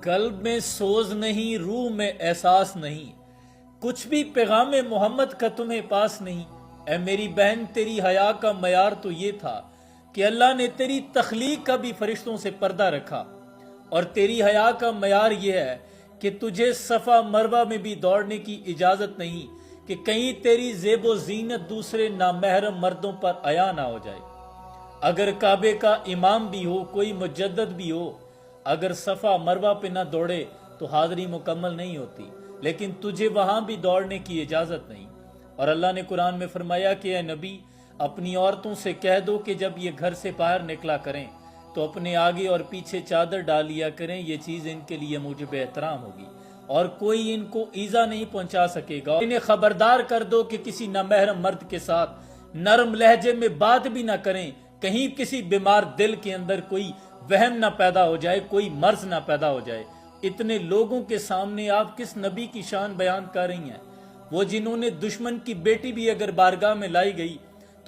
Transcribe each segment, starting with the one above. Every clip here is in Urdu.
قلب میں سوز نہیں، روح میں احساس نہیں، کچھ بھی پیغام محمد کا تمہیں پاس نہیں۔ اے میری بہن، تیری حیا کا معیار تو یہ تھا کہ اللہ نے تیری تخلیق کا بھی فرشتوں سے پردہ رکھا، اور تیری حیا کا معیار یہ ہے کہ تجھے صفا مروہ میں بھی دوڑنے کی اجازت نہیں کہ کہیں تیری زیب و زینت دوسرے نامحرم مردوں پر عیاں نہ ہو جائے۔ اگر کعبے کا امام بھی ہو، کوئی مجدد بھی ہو، اگر صفا مروہ پہ نہ دوڑے تو حاضری مکمل نہیں ہوتی، لیکن تجھے وہاں بھی دوڑنے کی اجازت نہیں۔ اور اللہ نے قرآن میں فرمایا کہ اے نبی، اپنی عورتوں سے کہہ دو کہ جب یہ گھر سے باہر نکلا کریں تو اپنے آگے اور پیچھے چادر ڈال لیا کریں، یہ چیز ان کے لیے موجب احترام ہوگی اور کوئی ان کو ایذا نہیں پہنچا سکے گا۔ انہیں خبردار کر دو کہ کسی نامحرم مرد کے ساتھ نرم لہجے میں بات بھی نہ کریں، کہیں کسی بیمار دل کے اندر کوئی وہم نہ پیدا ہو جائے، کوئی مرض نہ پیدا ہو جائے۔ اتنے لوگوں کے سامنے آپ کس نبی کی شان بیان کر رہی ہیں؟ وہ جنہوں نے دشمن کی بیٹی بھی اگر بارگاہ میں لائی گئی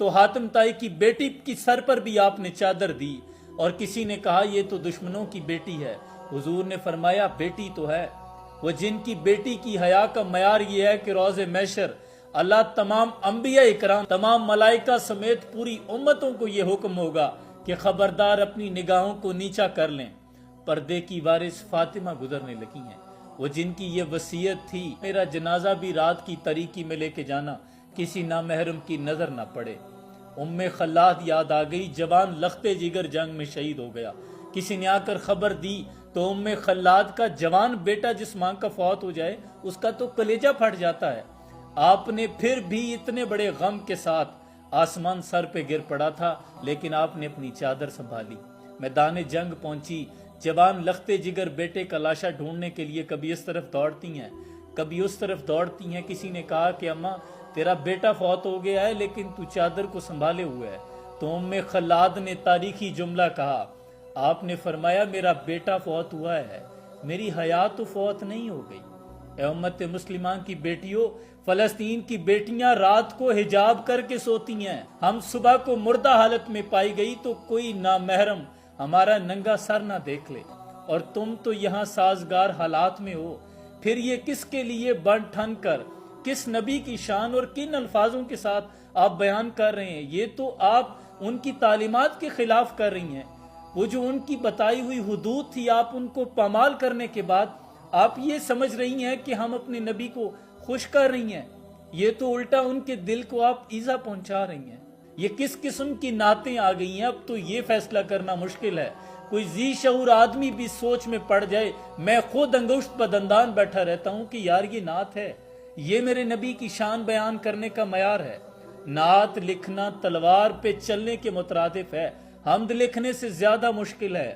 تو حاتم طائی کی بیٹی کی سر پر بھی آپ نے چادر دی، اور کسی نے کہا یہ تو دشمنوں کی بیٹی ہے، حضور نے فرمایا بیٹی تو ہے۔ وہ جن کی بیٹی کی حیا کا معیار یہ ہے کہ روز محشر اللہ تمام انبیاء اکرام، تمام ملائکہ سمیت پوری امتوں کو یہ حکم ہوگا کہ خبردار اپنی نگاہوں کو نیچا کر لیں۔ پردے کی وارث فاطمہ گزرنے لگی ہیں، وہ جن کی یہ وصیت تھی میرا جنازہ بھی رات کی تاریکی میں لے کے جانا، کسی نامحرم کی نظر نہ پڑے۔ ام خلاد یاد آ گئی، جوان لختے جگر جنگ میں شہید ہو گیا۔ کسی نے آ کر خبر دی تو ام خلاد کا جوان بیٹا جس ماں کا فوت ہو جائے اس کا تو کلیجہ پھٹ جاتا ہے۔ آپ نے پھر بھی اتنے بڑے غم کے ساتھ، آسمان سر پہ گر پڑا تھا لیکن آپ نے اپنی چادر سنبھالی، میدان جنگ پہنچی۔ جوان لختے جگر بیٹے کا لاشا ڈھونڈنے کے لیے کبھی اس طرف دوڑتی ہیں، کبھی اس طرف دوڑتی ہیں۔ کسی نے کہا کہ اماں تیرا بیٹا فوت ہو گیا ہے لیکن تو چادر کو سنبھالے ہوئے ہے، تو ام خلاد نے تاریخی جملہ کہا، آپ نے فرمایا میرا بیٹا فوت ہوا ہے، میری حیا تو فوت نہیں ہو گئی۔ اے امت مسلمان کی بیٹیوں، فلسطین کی بیٹیاں رات کو حجاب کر کے سوتی ہیں، ہم صبح کو مردہ حالت میں پائی گئی تو کوئی نامحرم ہمارا ننگا سر نہ دیکھ لے، اور تم تو یہاں سازگار حالات میں ہو، پھر یہ کس کے لیے بن ٹھن کر کس نبی کی شان اور کن الفاظوں کے ساتھ آپ بیان کر رہے ہیں؟ یہ تو آپ ان کی تعلیمات کے خلاف کر رہی ہیں۔ وہ جو ان کی بتائی ہوئی حدود تھی، آپ ان کو پامال کرنے کے بعد آپ یہ سمجھ رہی ہیں کہ ہم اپنے نبی کو خوش کر رہی ہیں، یہ تو الٹا ان کے دل کو آپ ایذا پہنچا رہی ہیں۔ یہ کس قسم کی نعتیں آ گئی ہیں؟ اب تو یہ فیصلہ کرنا مشکل ہے، کوئی ذی شعور آدمی بھی سوچ میں پڑ جائے، میں خود انگشت بدندان بیٹھا رہتا ہوں کہ یار یہ نعت ہے، یہ میرے نبی کی شان بیان کرنے کا معیار ہے۔ نعت لکھنا تلوار پہ چلنے کے مترادف ہے، حمد لکھنے سے زیادہ مشکل ہے۔